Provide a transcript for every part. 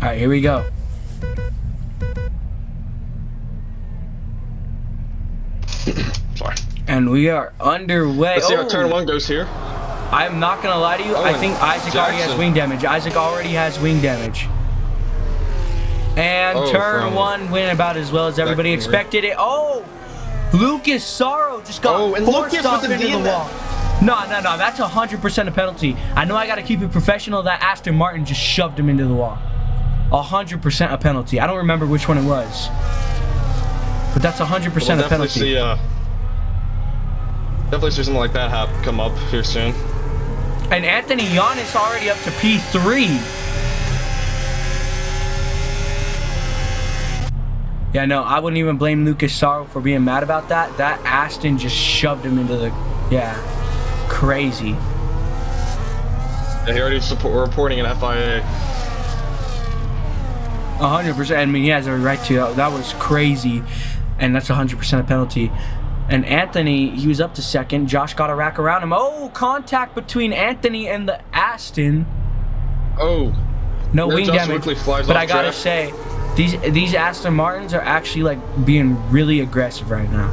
right, here we go. Sorry. And we are underway. Let's see how turn one goes here. I'm not gonna lie to you. I think Isaac already has wing damage. Isaac already has wing damage. And turn one went about as well as everybody expected it. Oh, Lucas Sorrow just got forced off into the wall. No, that's 100% a penalty. I know I gotta keep it professional. That Aston Martin just shoved him into the wall. 100% a penalty. I don't remember which one it was, but that's 100% a penalty. Definitely see something like that come up here soon. And Anthony Giannis already up to P3. Yeah, no, I wouldn't even blame Lucas Sorrow for being mad about that. That Aston just shoved him into the, crazy. Yeah, he already reporting an FIA. 100%. I mean, he has a right to. That was crazy, and that's 100% a penalty. And Anthony, he was up to second. Josh got a rack around him. Oh, contact between Anthony and the Aston. Oh. No wing damage. But I gotta say, these Aston Martins are actually like being really aggressive right now.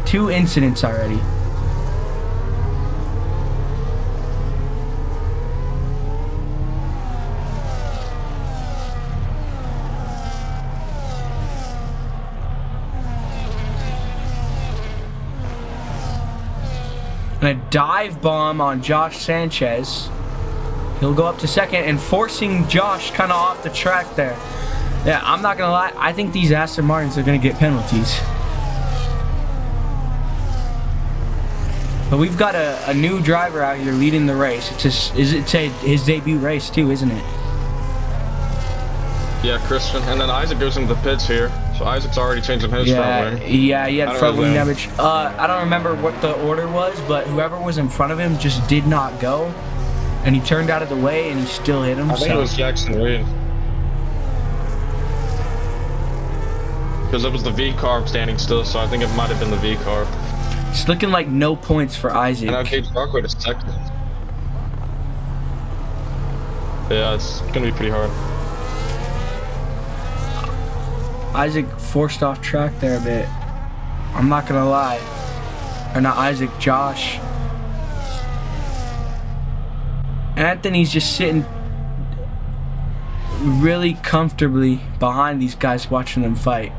2 incidents already. And a dive bomb on Josh Sanchez. He'll go up to second and forcing Josh kind of off the track there. Yeah, I'm not gonna lie. I think these Aston Martins are gonna get penalties. But we've got a new driver out here leading the race. It's his debut race too, isn't it? Yeah, Christian. And then Isaac goes into the pits here. So Isaac's already changing his front wing. Yeah, he had front wing damage. I don't remember what the order was, but whoever was in front of him just did not go. And he turned out of the way and he still hit him. I think it was Jackson Reed. Because it was the V-carb standing still, so I think it might have been the V-carb. It's looking like no points for Isaac. And now Gage Brockway to second. Yeah, it's going to be pretty hard. Isaac forced off track there a bit. I'm not gonna lie. Or not Isaac, Josh. Anthony's just sitting really comfortably behind these guys watching them fight.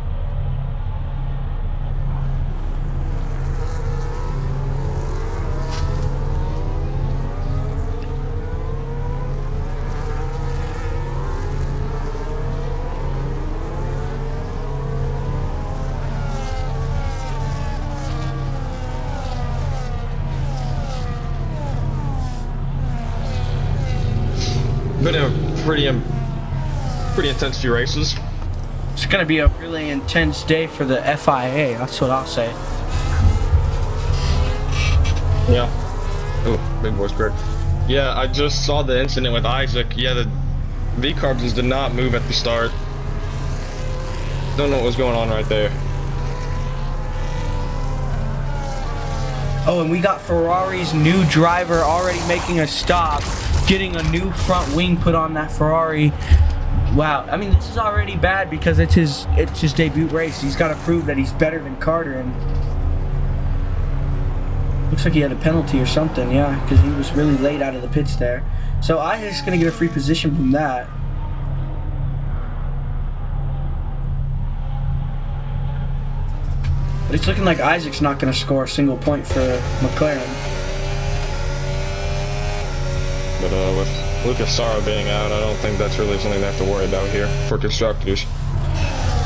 Been a pretty intense few races. It's gonna be a really intense day for the FIA. That's what I'll say. Yeah. Oh, big voice crack. Yeah, I just saw the incident with Isaac. Yeah, the V-carbs did not move at the start. Don't know what was going on right there. Oh, and we got Ferrari's new driver already making a stop, getting a new front wing put on that Ferrari. Wow, I mean, this is already bad because it's his debut race. He's got to prove that he's better than Carter, and looks like he had a penalty or something, yeah, because he was really late out of the pits there. So Isaac's gonna get a free position from that. But it's looking like Isaac's not gonna score a single point for McLaren. But with Lucas Sorrow being out, I don't think that's really something they have to worry about here for constructors.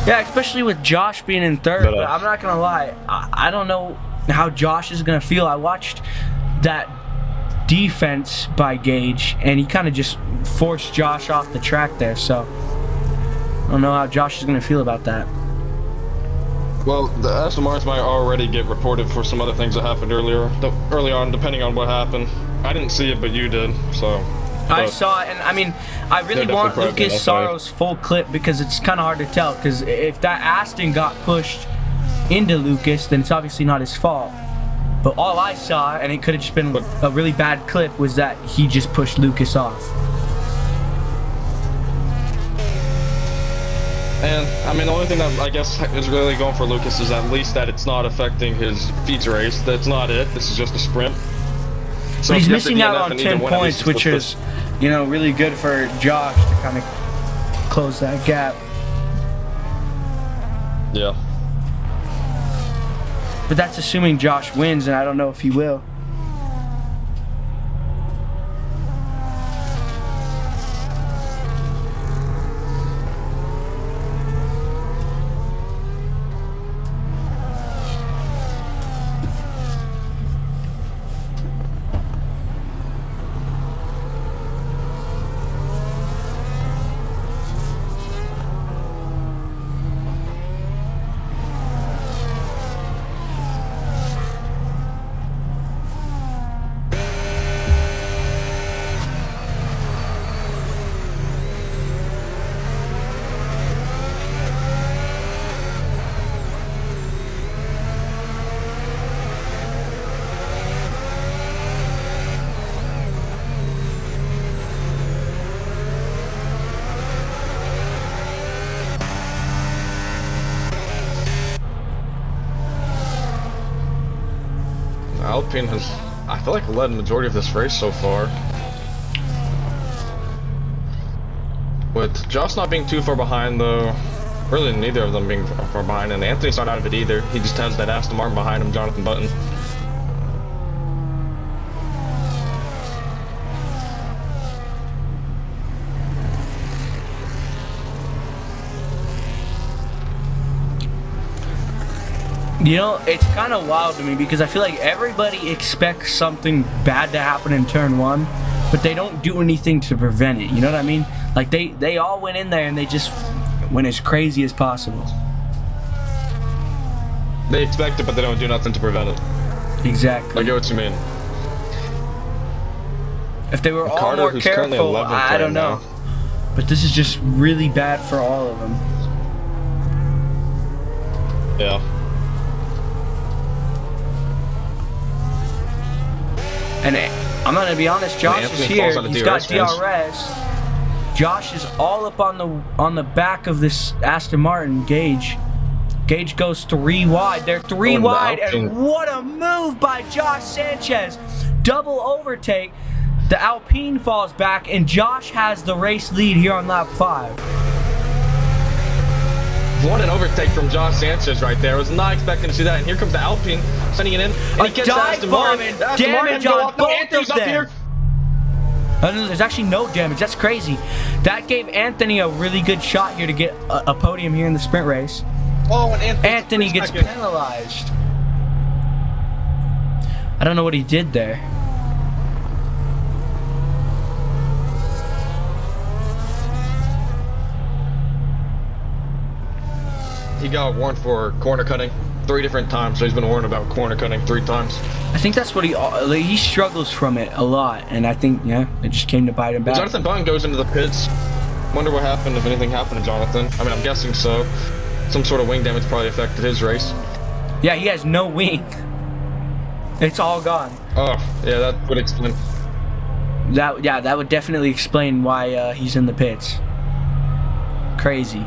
Yeah, especially with Josh being in third. But I'm not gonna lie, I don't know how Josh is gonna feel. I watched that defense by Gage, and he kind of just forced Josh off the track there. So I don't know how Josh is gonna feel about that. Well, the Aston Martins might already get reported for some other things that happened early on, depending on what happened. I didn't see it, but you did, so. I saw it, and I mean, I really want Lucas Sorrow's full clip because it's kind of hard to tell. Because if that Aston got pushed into Lucas, then it's obviously not his fault. But all I saw, and it could have just been a really bad clip, was that he just pushed Lucas off. And I mean, the only thing that I guess is really going for Lucas is at least that it's not affecting his feature race. That's not it. This is just a sprint. So but he's missing out on 10 points, which is, you know, really good for Josh to kind of close that gap. Yeah. But that's assuming Josh wins, and I don't know if he will. Alpine has, I feel like, led the majority of this race so far. With Josh not being too far behind, though, really neither of them being far behind, and Anthony's not out of it either. He just has that Aston Martin behind him, Jonathan Button. You know, it's kind of wild to me because I feel like everybody expects something bad to happen in turn 1, but they don't do anything to prevent it. You know what I mean? Like, they all went in there and they just went as crazy as possible. They expect it, but they don't do nothing to prevent it. Exactly. I get what you mean. If they were all Carter, more who's careful, I don't know. But this is just really bad for all of them. Yeah. And I'm gonna be honest, Josh is here. He's got DRS. Josh is all up on the back of this Aston Martin. Gage goes 3 wide. They're 3 wide, and what a move by Josh Sanchez! Double overtake. The Alpine falls back, and Josh has the race lead here on lap 5. What an overtake from Josh Sanchez right there. I was not expecting to see that. And here comes the Alpine sending it in. And he gets Aston Martin. Damage on both of them. Here. There's actually no damage. That's crazy. That gave Anthony a really good shot here to get a podium here in the sprint race. Oh, and Anthony gets penalized. I don't know what he did there. He got warned for corner cutting 3 different times, so he's been warned about corner cutting 3 times. I think that's what he struggles from it a lot, and I think, yeah, it just came to bite him back. Jonathan Button goes into the pits. Wonder what happened, if anything happened to Jonathan. I mean, I'm guessing so. Some sort of wing damage probably affected his race. Yeah, he has no wing. It's all gone. Oh, yeah, that would explain. That would definitely explain why he's in the pits. Crazy.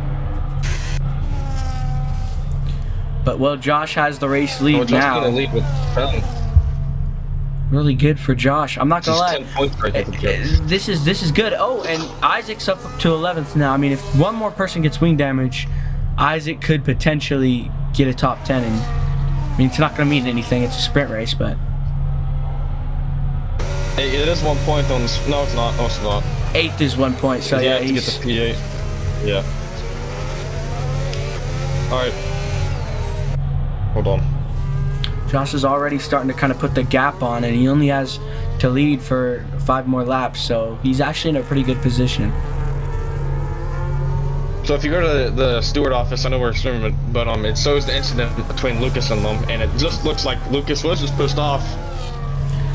But, well, Josh has the race lead now. Josh lead with 10. Really good for Josh. I'm not gonna lie. 10 points right there. This is good. Oh, and Isaac's up to 11th now. I mean, if one more person gets wing damage, Isaac could potentially get a top 10. And I mean, it's not gonna mean anything. It's a sprint race, but it is 1 point on the. No, it's not. No, it's not. 8th is 1 point. So yeah, he's to get the P8. Yeah. All right. Hold on. Josh is already starting to kind of put the gap on, and he only has to lead for 5 more laps, so he's actually in a pretty good position. So if you go to the steward office, I know we're assuming, but it shows the incident between Lucas and them, and it just looks like Lucas was just pissed off.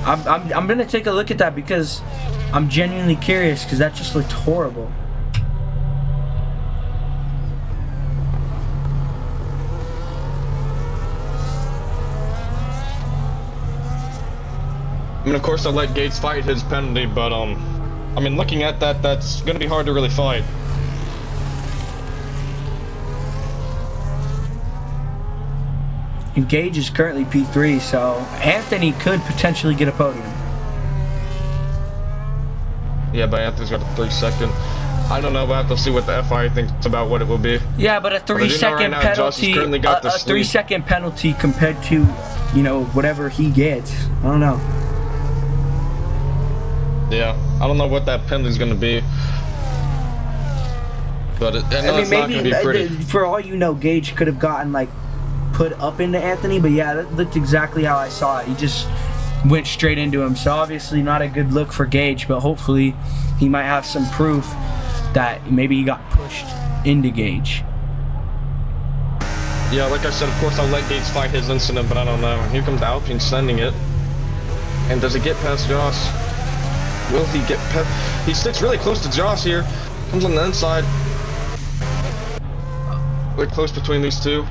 I'm gonna take a look at that because I'm genuinely curious, because that just looked horrible. I mean, of course, I'll let Gates fight his penalty, but, I mean, looking at that, that's gonna be hard to really fight. And Gage is currently P3, so Anthony could potentially get a podium. Yeah, but Anthony's got a 3-second. I don't know, but I have to see what the FIA thinks about what it will be. Yeah, but a 3-second penalty, a 3-second penalty compared to, you know, whatever he gets. I don't know. Yeah, I don't know what that penalty's going to be. But I know it's not going to be pretty. For all you know, Gage could have gotten, like, put up into Anthony, but yeah, that looked exactly how I saw it. He just went straight into him, so obviously not a good look for Gage, but hopefully he might have some proof that maybe he got pushed into Gage. Yeah, like I said, of course I'll let Gage fight his incident, but I don't know. Here comes Alpine sending it. And does it get past Josh? Will he get past? He sticks really close to Josh here. Comes on the inside. We're close between these two.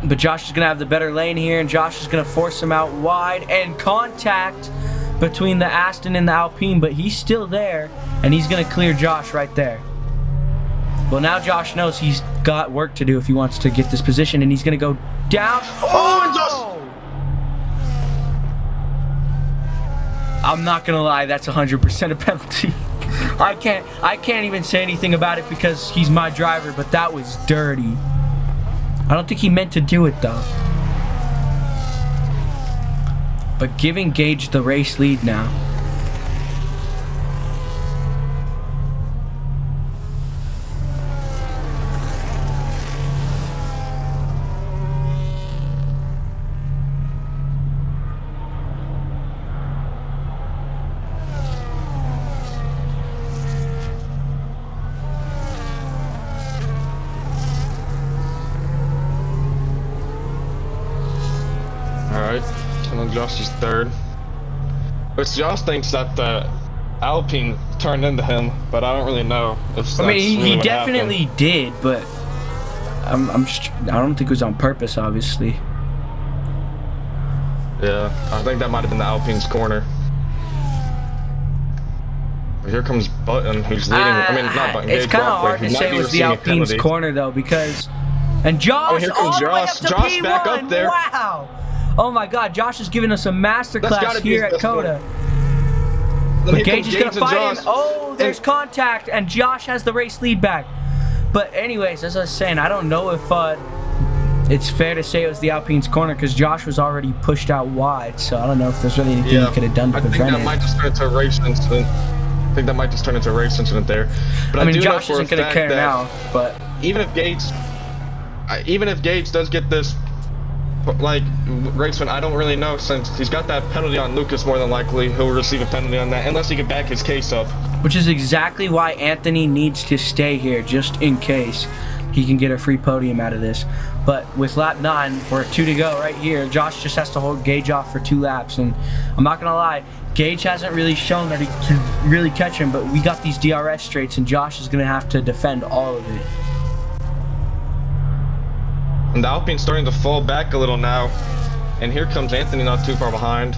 But Josh is going to have the better lane here, and Josh is going to force him out wide, and contact between the Aston and the Alpine, but he's still there, and he's going to clear Josh right there. Well, now Josh knows he's got work to do if he wants to get this position, and he's going to go down. Oh! I'm not going to lie, that's 100% a penalty. I can't even say anything about it because he's my driver, but that was dirty. I don't think he meant to do it though. But giving Gage the race lead now. And then Josh is third. Which Josh thinks that the Alpine turned into him, but I don't really know if that's he definitely did, but I don't think it was on purpose, obviously. Yeah, I think that might have been the Alpine's corner. Here comes Button, who's leading. I mean, not Button. It's kind of hard to say it was the Alpine's corner though, because Josh. Oh, here comes Josh. Josh P1. back up there. Wow. Oh my God, Josh is giving us a masterclass here at Cota. But Gage is going to fight him. Oh, there's contact, and Josh has the race lead back. But anyways, as I was saying, I don't know if it's fair to say it was the Alpine's corner because Josh was already pushed out wide. So I don't know if there's really anything he could have done to prevent it. I think that might just turn into a race incident. I think that might just turn into a race incident there. But I mean, Josh isn't going to care now. But even if Gage does get this, like, race win, I don't really know, since he's got that penalty on Lucas. More than likely he'll receive a penalty on that unless he can back his case up, which is exactly why Anthony needs to stay here, just in case he can get a free podium out of this. But with lap 9, we're 2 to go right here. Josh just has to hold Gage off for 2 laps, and I'm not gonna lie, Gage hasn't really shown that he can really catch him, but we got these DRS straights and Josh is gonna have to defend all of it. And the Alpine's starting to fall back a little now. And here comes Anthony, not too far behind.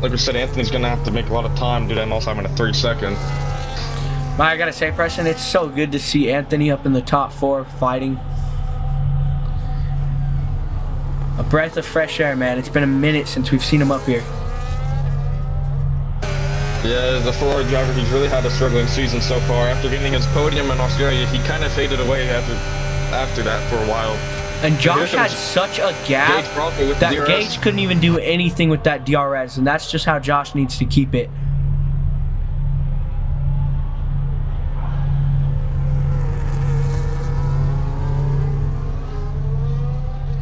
Like we said, Anthony's going to have to make a lot of time due to him also having a 3-second. I gotta say, Preston, it's so good to see Anthony up in the top 4 fighting. A breath of fresh air, man. It's been a minute since we've seen him up here. Yeah, as a Ferrari driver, he's really had a struggling season so far. After getting his podium in Australia, he kind of faded away after that for a while. And Josh had such a gap that Gage couldn't even do anything with that DRS, and that's just how Josh needs to keep it.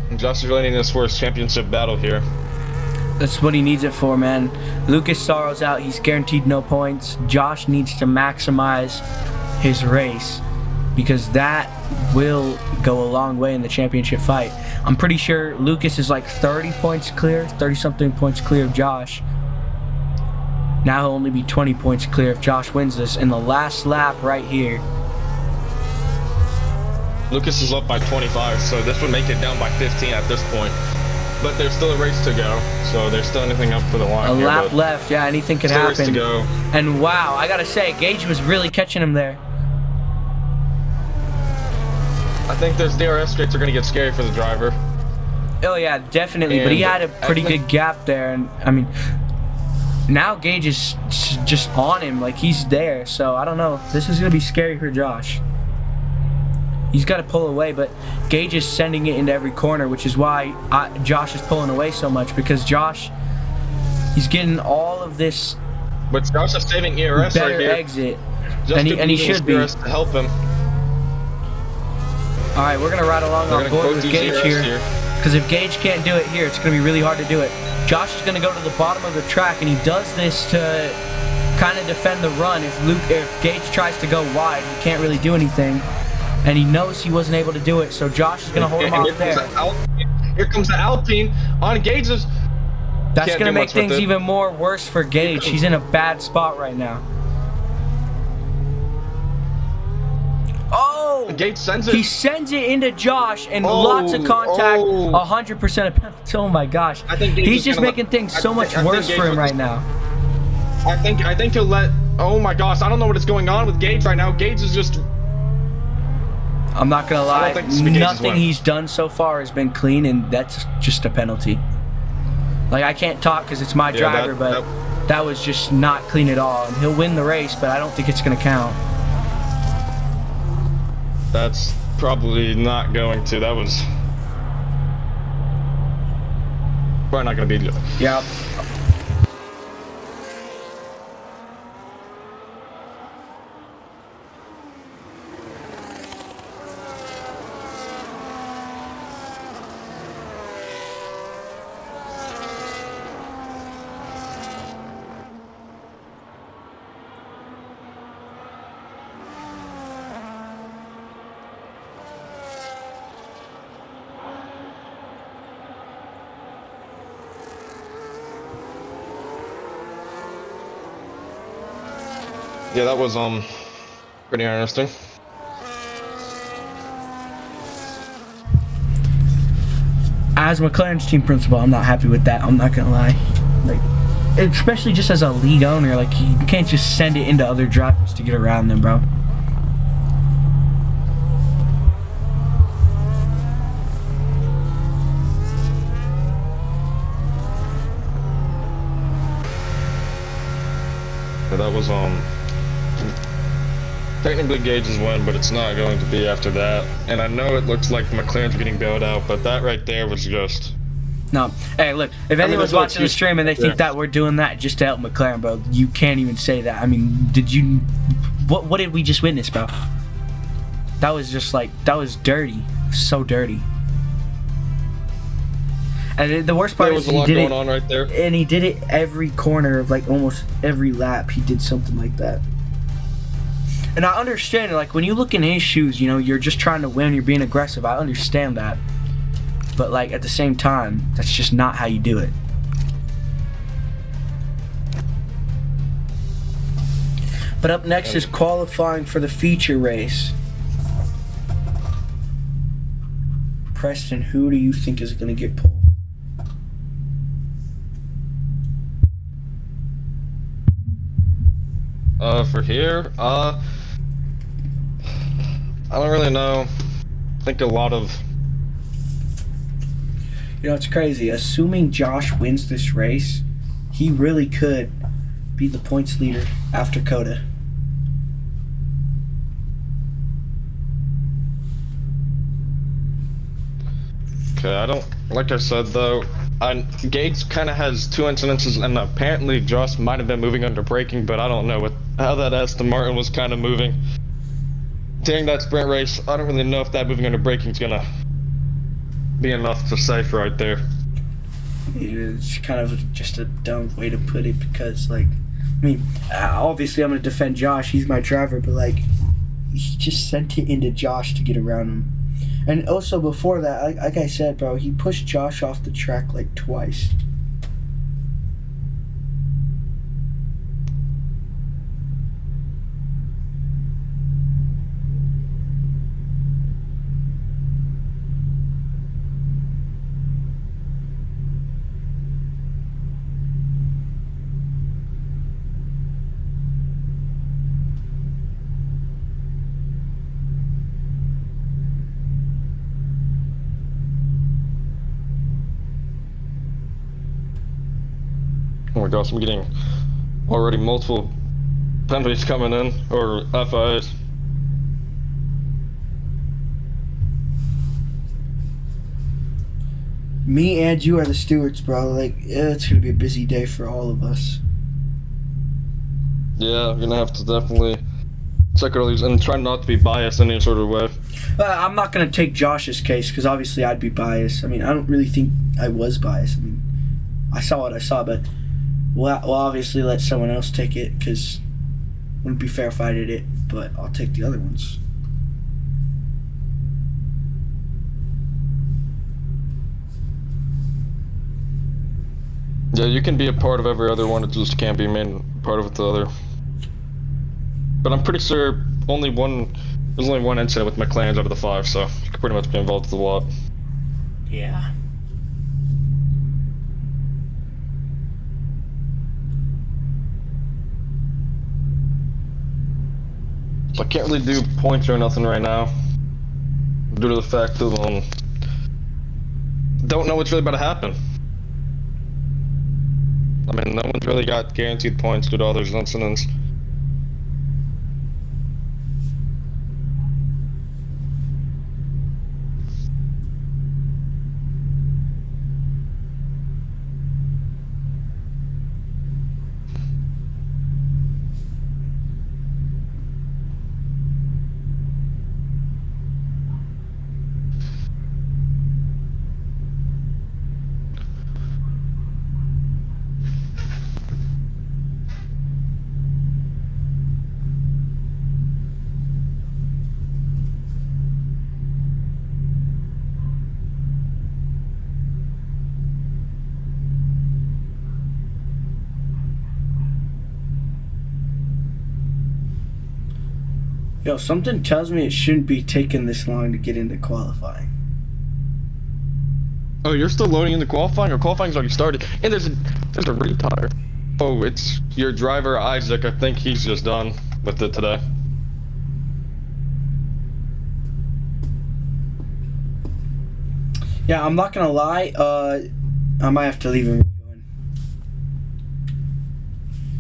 And Josh is really needing this for his championship battle here. That's what he needs it for, man. Lucas Sorrow's out. He's guaranteed no points. Josh needs to maximize his race because that will go a long way in the championship fight. I'm pretty sure Lucas is like 30 points clear, 30-something points clear of Josh. Now he'll only be 20 points clear if Josh wins this in the last lap right here. Lucas is up by 25, so this would make it down by 15 at this point. But there's still a race to go, so there's still anything up for the line. A lap left, yeah, anything could happen. Race to go. And wow, I gotta say, Gage was really catching him there. I think those DRS straights are going to get scary for the driver. Oh yeah, definitely. But he had a pretty good gap there, and I mean, now Gage is just on him, like he's there. So I don't know. This is gonna be scary for Josh. He's got to pull away, but Gage is sending it into every corner, which is why Josh is pulling away so much, because Josh, he's getting all of this. But Josh is saving ERS better right here. Exit, and he should be. To help him. All right, we're gonna ride along on board with Gage here, because if Gage can't do it here, it's gonna be really hard to do it. Josh is gonna go to the bottom of the track, and he does this to kind of defend the run. If Gage tries to go wide, he can't really do anything, and he knows he wasn't able to do it. So Josh is gonna hold him off there. Here comes the Alpine on Gage's. That's gonna make things even more worse for Gage. He's in a bad spot right now. Oh! Gage sends it. He sends it into Josh, and lots of contact, 100% of penalty. Oh my gosh! He's just making things so much worse for him right now. I think he'll let. Oh my gosh! I don't know what is going on with Gage right now. Gage is just. I'm not gonna lie. Nothing he's done so far has been clean, and that's just a penalty. Like, I can't talk because it's my driver, but that was just not clean at all. And he'll win the race, but I don't think it's gonna count. That's probably not going to. That was probably not going to be. Yep. Yeah, that was pretty interesting. As McLaren's team principal, I'm not happy with that. I'm not gonna lie. Like, especially just as a league owner, like you can't just send it into other drivers to get around them, bro. That was technically Gage's win, but it's not going to be after that. And I know it looks like McLaren's getting bailed out, but that right there was just. No, hey, look. If anyone's watching the stream and they think that we're doing that just to help McLaren, bro, you can't even say that. I mean, what did we just witness, bro? That was just like, that was dirty, so dirty. And the worst part is he did it, right there. And he did it every corner of like almost every lap. He did something like that. And I understand it. Like when you look in his shoes, you know, you're just trying to win. You're being aggressive. I understand that. But like at the same time, that's just not how you do it. But up next is qualifying for the feature race. Preston, who do you think is going to get pulled? For here, I don't really know. I think a lot of. You know, it's crazy. Assuming Josh wins this race, he really could be the points leader after Cota. Okay, I don't. Like I said though, Gage kind of has two incidences, and apparently Josh might have been moving under braking, but I don't know how that Aston Martin was kind of moving during that sprint race. I don't really know if that moving under braking is gonna be enough to safe right there. It's kind of just a dumb way to put it, because like, I mean, obviously I'm gonna defend Josh. He's my driver, but like, he just sent it into Josh to get around him. And also before that, like I said, bro, he pushed Josh off the track like twice. my gosh, I'm getting already multiple penalties coming in, or FIAs. Me and you are the stewards, bro. Like, it's gonna be a busy day for all of us. Yeah, I'm gonna have to definitely check all these and try not to be biased in any sort of way. I'm not gonna take Josh's case because obviously I'd be biased. I mean, I don't really think I was biased. I mean, I saw what I saw, but we'll obviously let someone else take it because it wouldn't be fair if I did it. But I'll take the other ones. Yeah, you can be a part of every other one, it just can't be main part of the other. But I'm pretty sure there's only one incident with McLaren's out of the 5, so you could pretty much be involved with a lot. Yeah. So I can't really do points or nothing right now, due to the fact of don't know what's really about to happen. I mean, no one's really got guaranteed points due to all those incidents. Yo, something tells me it shouldn't be taking this long to get into qualifying. Oh, you're still loading into qualifying, or qualifying's already started? And there's a retire. Oh, it's your driver Isaac. I think he's just done with it today. Yeah, I'm not gonna lie. I might have to leave and rejoin.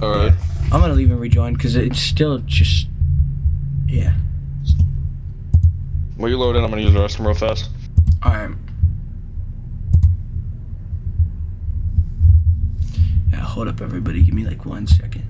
All right. Yeah, I'm gonna leave and rejoin because it's still just. Yeah. While you load in, I'm gonna use the restroom real fast. Alright. Yeah, hold up, everybody. Give me like 1 second.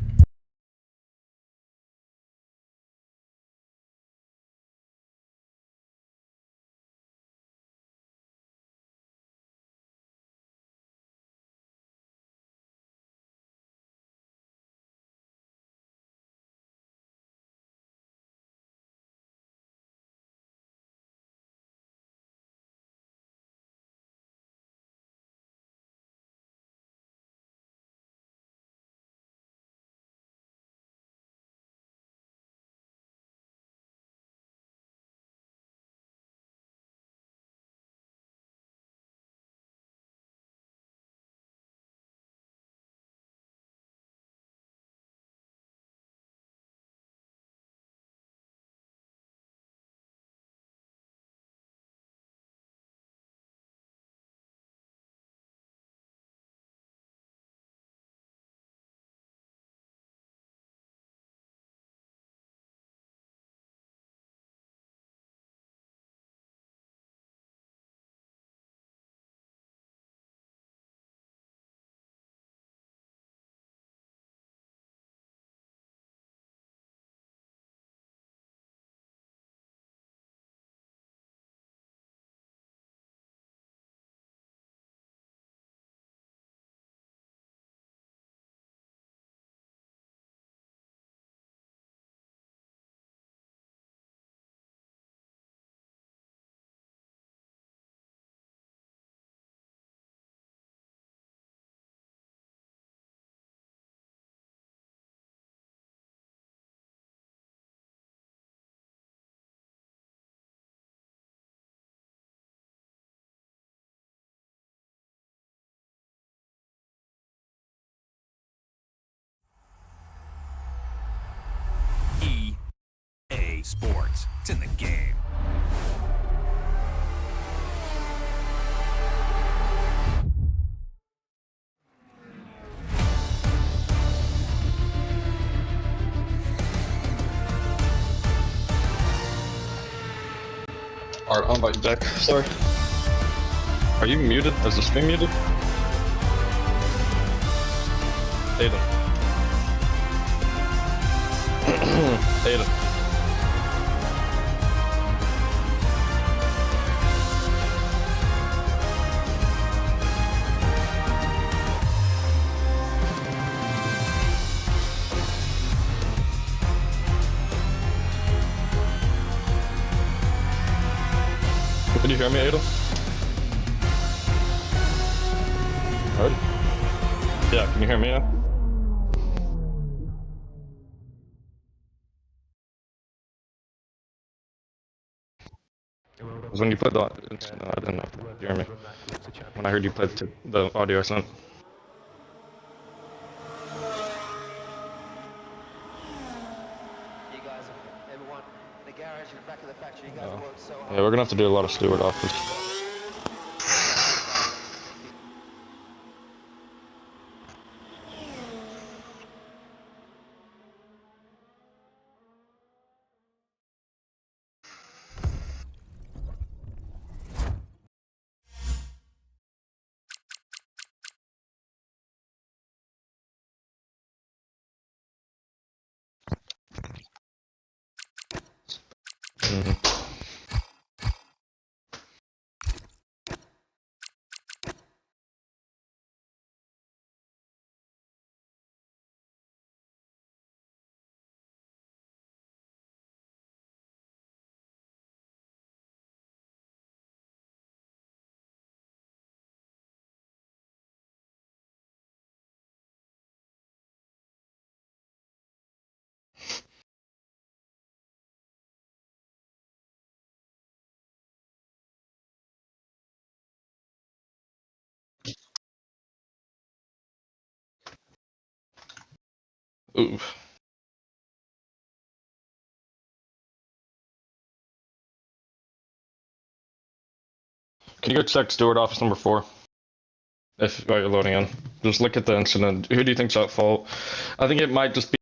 EA Sports. It's in the game. Alright, I'll invite Jack. Sorry. Are you muted? Is the stream muted? Aiden. Aiden. Can you hear me, Aiden? Alright. Yeah, can you hear me now? Because when you played the... No, I didn't know. You hear me? When I heard you play the audio I sent. Yeah, we're gonna have to do a lot of steward offers. Ooh. Can you go check steward office number 4? If while you're loading in. Just look at the incident. Who do you think's at fault? I think it might just be